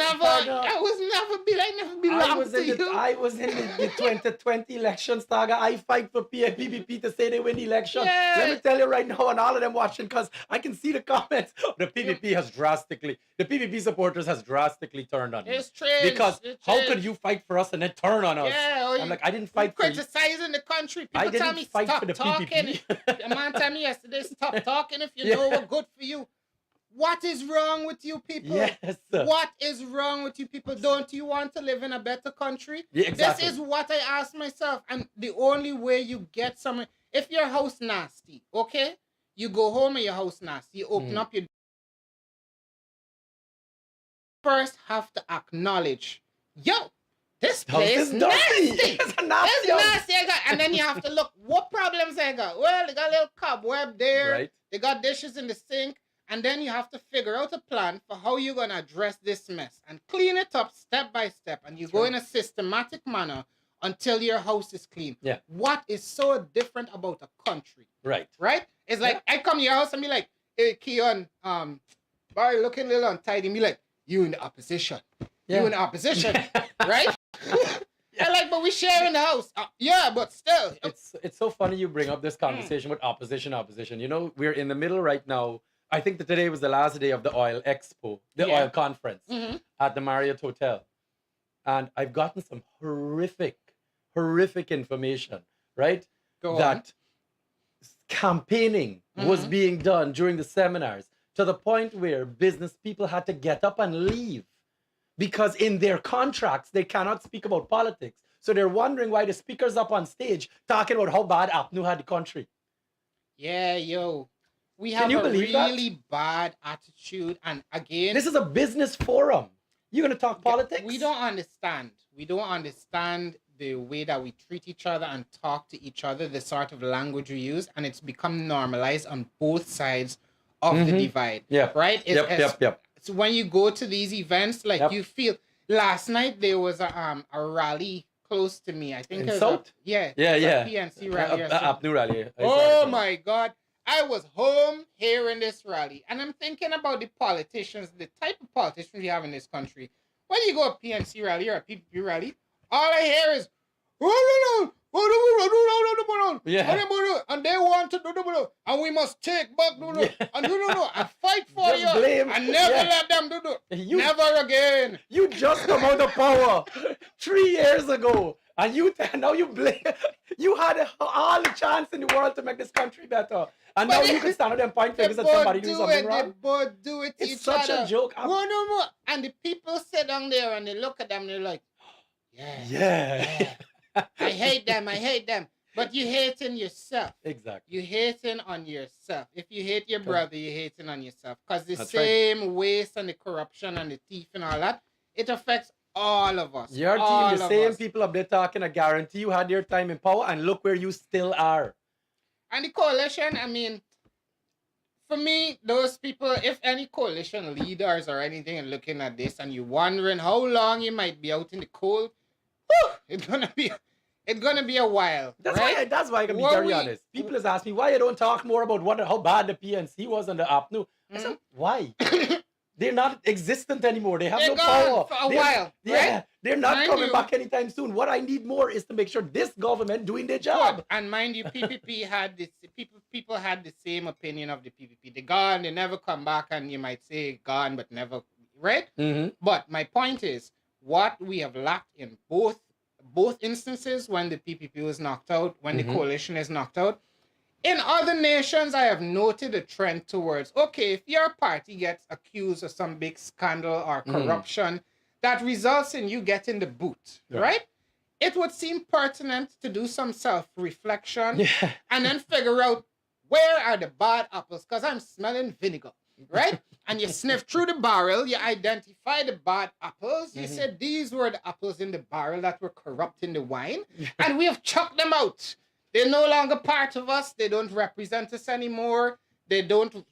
belonged to you. I was in the 2020 election, Staga. I fight for PPP to say they win the election. Yeah. Let me tell you right now, and all of them watching, because I can see the comments. The PPP supporters has drastically turned on me. It's true. Because how could you fight for us and then turn on us? Yeah, I'm like, I didn't fight for you. Criticizing the country. People I didn't tell me fight stop for the talking. PPP. The man told me yesterday, stop talking if you know we're good for you. What is wrong with you people? Yes. What is wrong with you people? Don't you want to live in a better country? Yeah, exactly. This is what I ask myself. And the only way you get somewhere, if your house nasty, okay? You go home and your house nasty. You open up your... First have to acknowledge, yo, this place is nasty. It's nasty. And then you have to look, what problems I got? Well, they got a little cobweb there. Right. They got dishes in the sink. And then you have to figure out a plan for how you're going to address this mess and clean it up step by step. And you go in a systematic manner until your house is clean. Yeah. What is so different about a country? Right. Right? It's like, I come to your house and be like, hey, KIAN, boy, looking a little untidy. Me like, you in the opposition. You in the opposition. Right? I like, but we share in the house. Yeah, but still. It's so funny you bring up this conversation with opposition. You know, we're in the middle right now. I think that today was the last day of the oil expo, the oil conference at the Marriott Hotel. And I've gotten some horrific information, right? That campaigning was being done during the seminars to the point where business people had to get up and leave because in their contracts, they cannot speak about politics. So they're wondering why the speaker's up on stage talking about how bad APNU had the country. Yeah, yo. We have a really bad attitude. And again... This is a business forum. You're going to talk politics? We don't understand. We don't understand the way that we treat each other and talk to each other, the sort of language we use. And it's become normalized on both sides of the divide. Yeah. Right? Yep. So when you go to these events, like you feel... Last night, there was a rally close to me. I think it was a PNC rally. APNU rally. Oh, my God. I was home hearing this rally, and I'm thinking about the politicians, the type of politicians we have in this country. When you go to a PNC rally or a PPP rally, all I hear is, and they want to do, and we must take back, and fight for you, and never let them do. Never again. You just come out of power 3 years ago. And now you blame. You had all the chance in the world to make this country better. And now you can stand up and point fingers at somebody doing something wrong. They both do it to each other. It's such a joke. No. And the people sit down there and they look at them and they're like, yeah. I hate them. But you hating yourself. Exactly. You hating on yourself. If you hate your brother, you hating on yourself. Because the That's same waste and the corruption and the thief and all that, it affects all of us. Your all team, the of same us. people up there talking, I guarantee you had your time in power, and look where you still are. And the coalition, I mean, for me, those people, if any coalition leaders or anything are looking at this and you're wondering how long you might be out in the cold, whew, it's gonna be a while. That's right? why. That's why I can be What very we- honest. People has asked me why you don't talk more about how bad the PNC was on the APNU. I said, why? They're not existent anymore. They have They're no gone power. for a while, Yeah, right? they're not Mind coming you- back anytime soon. What I need more is to make sure this government doing their job. Good. And mind you, PPP had this. People had the same opinion of the PPP. They gone. They never come back, and you might say gone, but never. Right. Mm-hmm. But my point is, what we have lacked in both instances, when the PPP was knocked out, when the coalition is knocked out. In other nations, I have noted a trend towards, okay, if your party gets accused of some big scandal or corruption that results in you getting the boot, right? It would seem pertinent to do some self-reflection and then figure out where are the bad apples, because I'm smelling vinegar, right? And you sniff through the barrel, you identify the bad apples. You said these were the apples in the barrel that were corrupting the wine, and we have chucked them out. They're no longer part of us. They don't represent us anymore. They don't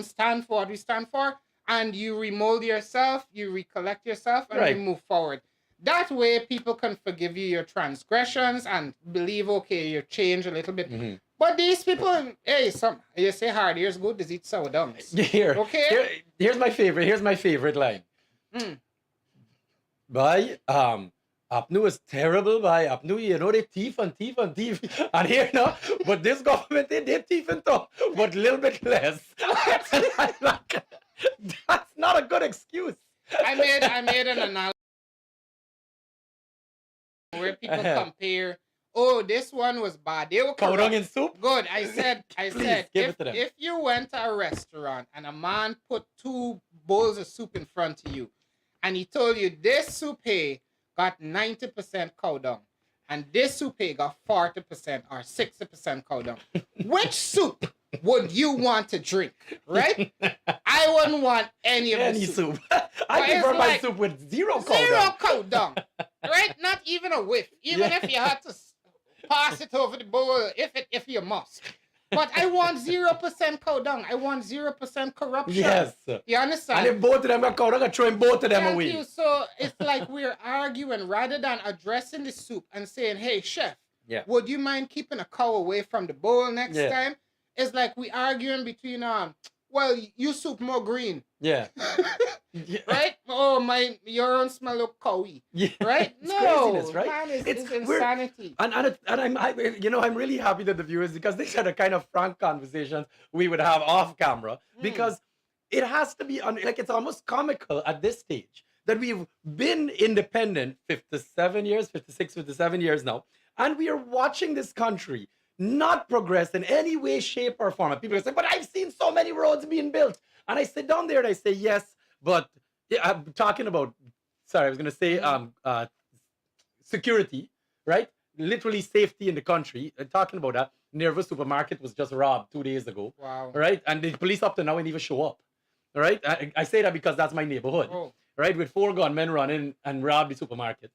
stand for what we stand for. And you remold yourself, you recollect yourself, and you move forward. That way, people can forgive you your transgressions and believe, okay, you change a little bit. But these people, hey, you say hard ears good, is eat sour dunks. Okay? Here's my favorite. Here's my favorite line. By APNU is terrible. By APNU, you know, they thief. And here now, but this government, they thief and talk, but a little bit less. That's not a good excuse. I made an analogy where people compare. Oh, this one was bad. They were Cow dung in soup. Good. I said, Please, give it to them. if you went to a restaurant and a man put 2 bowls of soup in front of you, and he told you this soup here got 90% cow dung, and this soup here got 40% or 60% cow dung, which soup would you want to drink? Right? I wouldn't want any of the soup. I prefer my soup with zero cow dung. Right? Not even a whiff. Even if you had to pass it over the bowl, if you must. But I want 0% cow dung. I want 0% corruption. Yes. You understand? And if both of them got cow dung, I'm throwing both of them Thank away. you. So it's like we're arguing rather than addressing the soup and saying, hey, chef, would you mind keeping a cow away from the bowl next time? It's like we arguing between, well, you soup more green. Yeah. Right? Oh, your own smell look cowy. Yeah. Right? It's craziness, right? Man, it's insanity. And I'm really happy that the viewers, because these are the kind of frank conversations we would have off camera, because it has to be it's almost comical at this stage that we've been independent 56, 57 years now, and we are watching this country not progress in any way, shape, or form. And people are saying, but I've seen so many roads being built. And I sit down there and I say, yes, but I'm talking about, I was going to say security, right? Literally safety in the country. Talking about that. Nerva supermarket was just robbed 2 days ago. Wow. Right? And the police up to now ain't even show up. All right? I say that because that's my neighborhood. Oh. Right? With 4 gunmen running and rob the supermarket.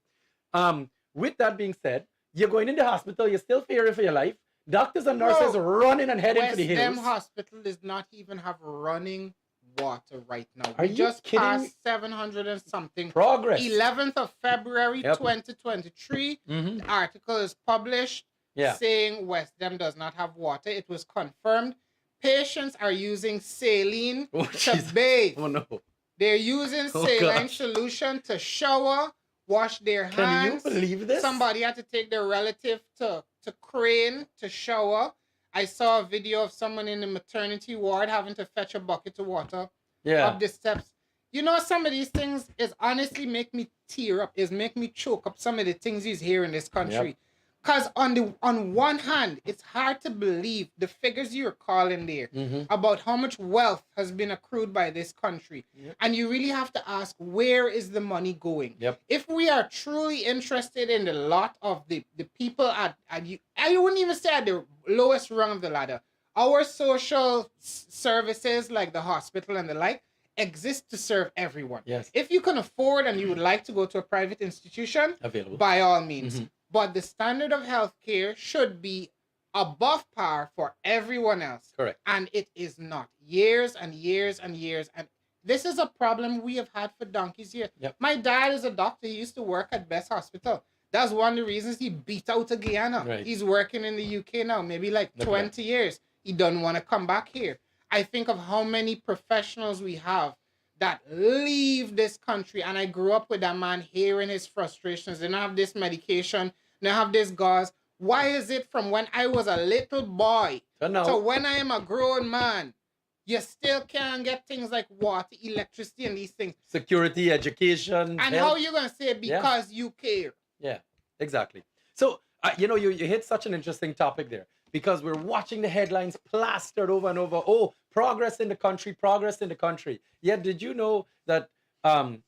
With that being said, you're going in the hospital, you're still fearing for your life. Doctors and nurses are running and heading for the hills. West Dem Hospital does not even have running water right now. Are We you just kidding me? passed 700 and something. Progress. 11th of February, 2023. The article is published saying West Dem does not have water. It was confirmed. Patients are using saline to bathe. Oh, no. They're using saline solution to shower, wash their hands. Can you believe this? Somebody had to take their relative to Crane to shower. I saw a video of someone in the maternity ward having to fetch a bucket of water up the steps. You know, some of these things is honestly make me tear up, is make me choke up some of the things you hear in this country. Because on one hand, it's hard to believe the figures you're calling there about how much wealth has been accrued by this country. Yep. And you really have to ask, where is the money going? Yep. If we are truly interested in the lot of the people at you, I wouldn't even say at the lowest rung of the ladder. Our social services, like the hospital and the like, exist to serve everyone. Yes. If you can afford and you would like to go to a private institution, Available. by all means. But the standard of healthcare should be above par for everyone else. Correct. And it is not. Years and years and years. And this is a problem we have had for donkeys here. Yep. My dad is a doctor. He used to work at Best Hospital. That's one of the reasons he beat out of Guyana. Right. He's working in the UK now, maybe like 20 years. He doesn't want to come back here. I think of how many professionals we have that leave this country. And I grew up with that man hearing his frustrations. They don't have this medication. They don't have this gauze. Why is it from when I was a little boy to when I am a grown man, you still can't get things like water, electricity, and these things? Security, education, and health. how you going to say because you care? Yeah, exactly. So, you hit such an interesting topic there, because we're watching the headlines plastered over and over. Oh, progress in the country, progress in the country. Yet, did you know that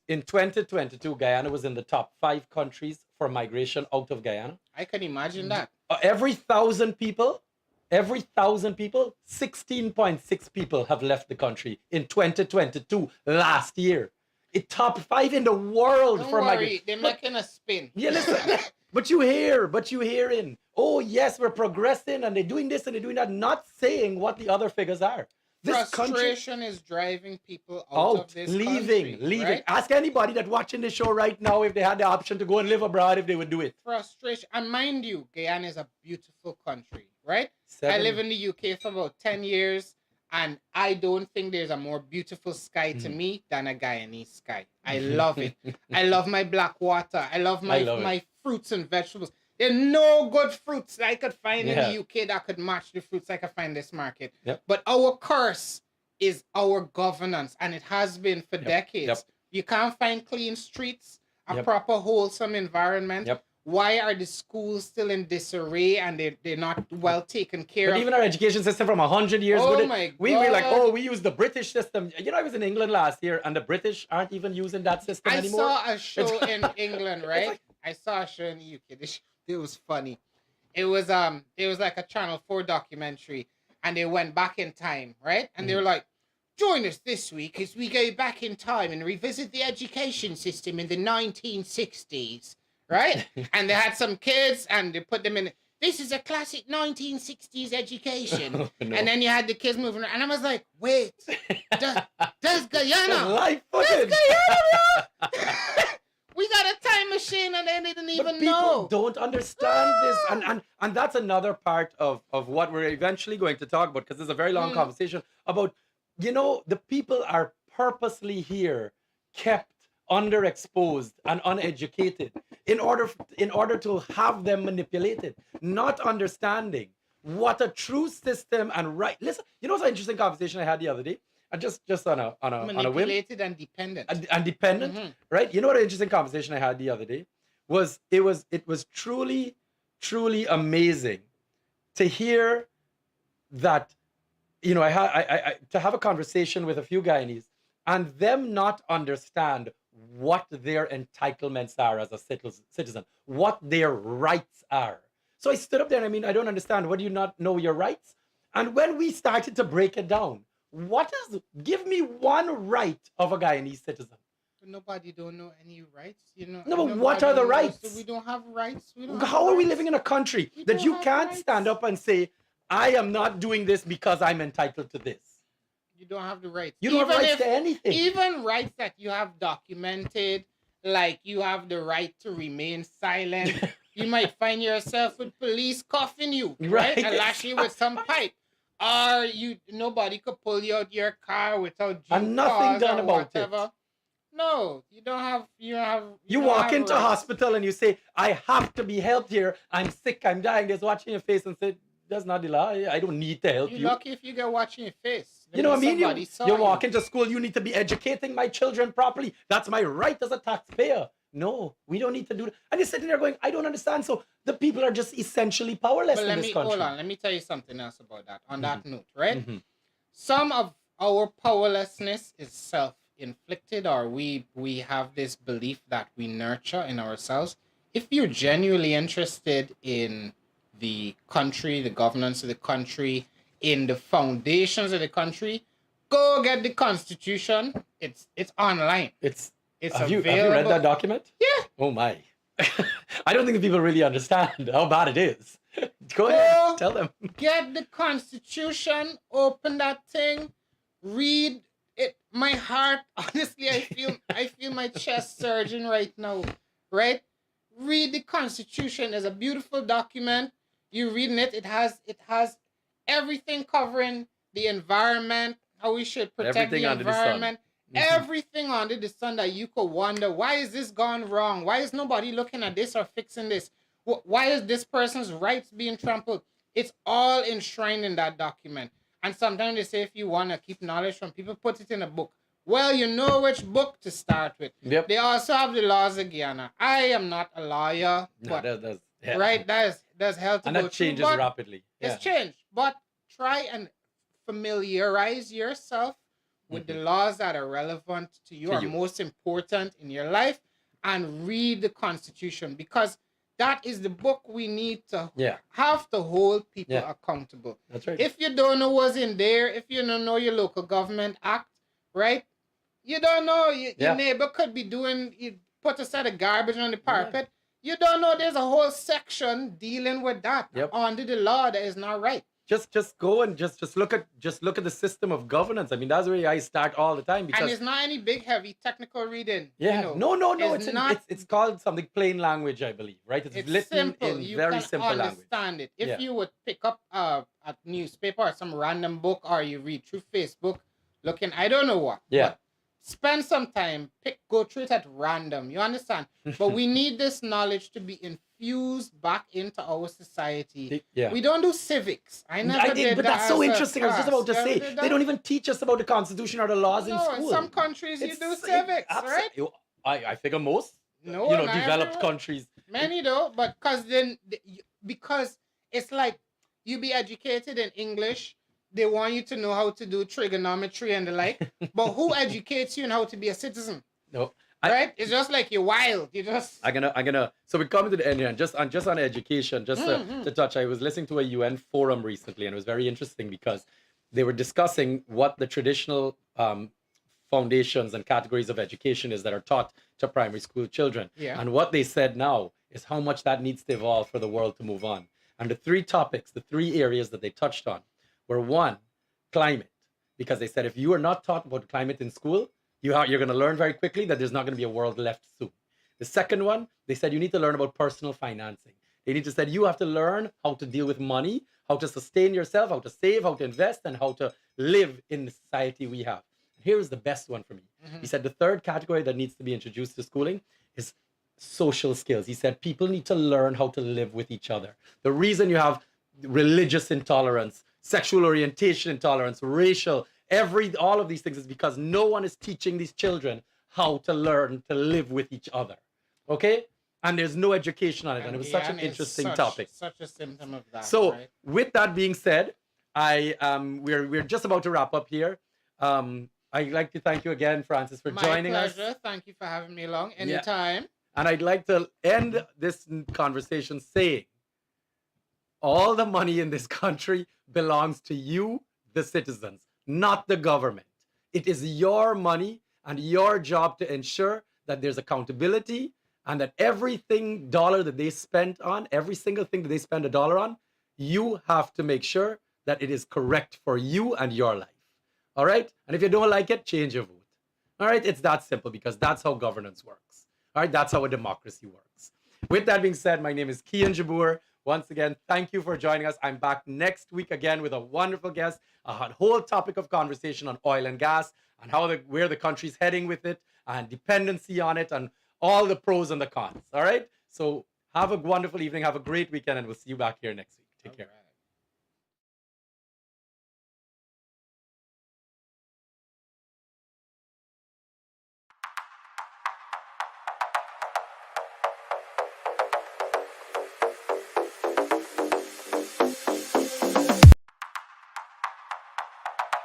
in 2022, Guyana was in the top 5 countries for migration out of Guyana? I can imagine that. Every 1,000 people, 16.6 people have left the country in 2022 last year. It top 5 in the world Don't for worry, migration. they're making a spin. Yeah, listen. But you hearing, oh yes, we're progressing and they're doing this and they're doing that, not saying what the other figures are. This Frustration is driving people out of this country. Leaving. Right? Ask anybody that watching this show right now if they had the option to go and live abroad, if they would do it. Frustration. And mind you, Guyana is a beautiful country, right? 7. I live in the UK for about 10 years, and I don't think there's a more beautiful sky to me than a Guyanese sky. I love it. I love my black water. I love my fruits and vegetables. There are no good fruits that I could find in the UK that could match the fruits I could find in this market. Yep. But our curse is our governance, and it has been for decades. Yep. You can't find clean streets, a proper wholesome environment. Yep. Why are the schools still in disarray and they're not well taken care of? Even our education system from 100 years Oh ago, my we were like, God. oh, we use the British system. I was in England last year and the British aren't even using that system anymore. I saw a show in England, right? I saw a show in the UK. It was funny. It was like a Channel 4 documentary, and they went back in time, right? And they were like, join us this week as we go back in time and revisit the education system in the 1960s, right? And they had some kids and they put them in. This is a classic 1960s education. No. And then you had the kids moving around. And I was like, wait, that's Guyana. Live That's footage. Guyana, bro. We got a time machine and they didn't even But people know. don't understand this. And that's another part of what we're eventually going to talk about, because there's a very long conversation about, the people are purposely here, kept underexposed and uneducated in order to have them manipulated, not understanding what a true system and right. Listen, it's an interesting conversation I had the other day. And just on a whim. Manipulated and dependent. And dependent, right? You know what an interesting conversation I had the other day was? It was truly, truly amazing to hear that. I to have a conversation with a few Guyanese and them not understand what their entitlements are as a citizen, what their rights are. So I stood up there and I don't understand. What do you not know your rights? And when we started to break it down, give me one right of a Guyanese citizen. But nobody don't know any rights, No, but what are the rights? So we don't have rights. How are we living in a country that you don't have can't rights. stand up and say, I am not doing this because I'm entitled to this? You don't have the rights. You don't have rights to anything. Even rights that you have documented, like you have the right to remain silent. You might find yourself with police cuffing you, right? And lashing you with some pipe. Or nobody could pull you out your car without and nothing done or about whatever. it. No, you don't have. You walk into a hospital and you say, I have to be helped here. I'm sick. I'm dying. Just watching your face and say, that's not the law. I don't need to help you. You're lucky if you get watching your face. You know what I mean? Somebody saw You walk into school. You need to be educating my children properly. That's my right as a taxpayer. no, we don't need to do that. And you're sitting there going, I don't understand. So the people are just essentially powerless But in this country. hold on. Let me tell you something else about that. On that note, right? Mhm. Some of our powerlessness is self-inflicted, or we have this belief that we nurture in ourselves. If you're genuinely interested in the country, the governance of the country, in the foundations of the country, go get the Constitution. It's online. It's It's have you available. read that document? Yeah. Oh my. I don't think the people really understand how bad it is. Go Go ahead, tell them. Get the Constitution, open that thing, read it. My heart, honestly, I feel my chest surging right now. Right? Read the Constitution. It's a beautiful document. You reading it, it has everything covering the environment, how we should protect Everything the under the sun. environment. Everything under the sun that you could wonder, why is this gone wrong? Why is nobody looking at this or fixing this? Why is this person's rights being trampled? It's all enshrined in that document. And sometimes they say if you want to keep knowledge from people, put it in a book. Well, you know which book to start with. Yep. They also have the laws of Guyana. I am not a lawyer, No, but yeah. right, that's hell to And go that through, changes but rapidly. Yeah. it's changed. But try and familiarize yourself with the laws that are relevant to you, To are you. most important in your life, and read the Constitution, because that is the book we need to have to hold people accountable. That's right. If you don't know what's in there, if you don't know your local government act, right? You don't know your neighbor could be you put a set of garbage on the parapet. You don't know there's a whole section dealing with that under the law that is not right. Just go and just look at the system of governance. I mean, that's where I start all the time, because And it's not any big heavy technical reading. yeah, you know. no, It's it's called something plain language, I believe, right? It's written simple. in You very can simple language. understand it. If you would pick up a newspaper or some random book, or you read through Facebook, looking, I don't know what. Yeah. But spend some time, go through it at random. You understand? But we need this knowledge to be infused back into our society. Yeah. We don't do civics. I did, but that's so interesting. I was just about to say, did they don't even teach us about the Constitution or the laws in school. In some countries you do civics, right? I figure most, No, not developed everyone. countries. Many though, but because it's like you be educated in English, they want you to know how to do trigonometry and the like. But who educates you on how to be a citizen? No. Right? It's just like you're wild. You just I'm gonna. So we're coming to the end here, and just on education, to touch. I was listening to a UN forum recently, and it was very interesting because they were discussing what the traditional foundations and categories of education is that are taught to primary school children. Yeah. And what they said now is how much that needs to evolve for the world to move on. And the three areas that they touched on were: one, climate, because they said if you are not taught about climate in school, you're going to learn very quickly that there's not going to be a world left soon. The second one, they said you need to learn about personal financing. They need to say you have to learn how to deal with money, how to sustain yourself, how to save, how to invest, and how to live in the society we have. Here's the best one for me. He said the third category that needs to be introduced to schooling is social skills. He said people need to learn how to live with each other. The reason you have religious intolerance, sexual orientation intolerance, racial, all of these things is because no one is teaching these children how to learn to live with each other. Okay? And there's no education on it. And it was such an interesting topic. Such a symptom of that. So right? with that being said, we're just about to wrap up here. I'd like to thank you again, Francis, for joining us. My pleasure. Thank you for having me along anytime. And I'd like to end this conversation saying, all the money in this country belongs to you, the citizens, not the government. It is your money and your job to ensure that there's accountability and that everything dollar that they spend on, every single thing that they spend a dollar on, you have to make sure that it is correct for you and your life. All right? And if you don't like it, change your vote. All right? It's that simple because that's how governance works. All right? That's how a democracy works. With that being said, my name is KIAN JABOUR. Once again, thank you for joining us. I'm back next week again with a wonderful guest, a whole topic of conversation on oil and gas and where the country's heading with it and dependency on it and all the pros and the cons. All right? So have a wonderful evening. Have a great weekend, and we'll see you back here next week. Take care.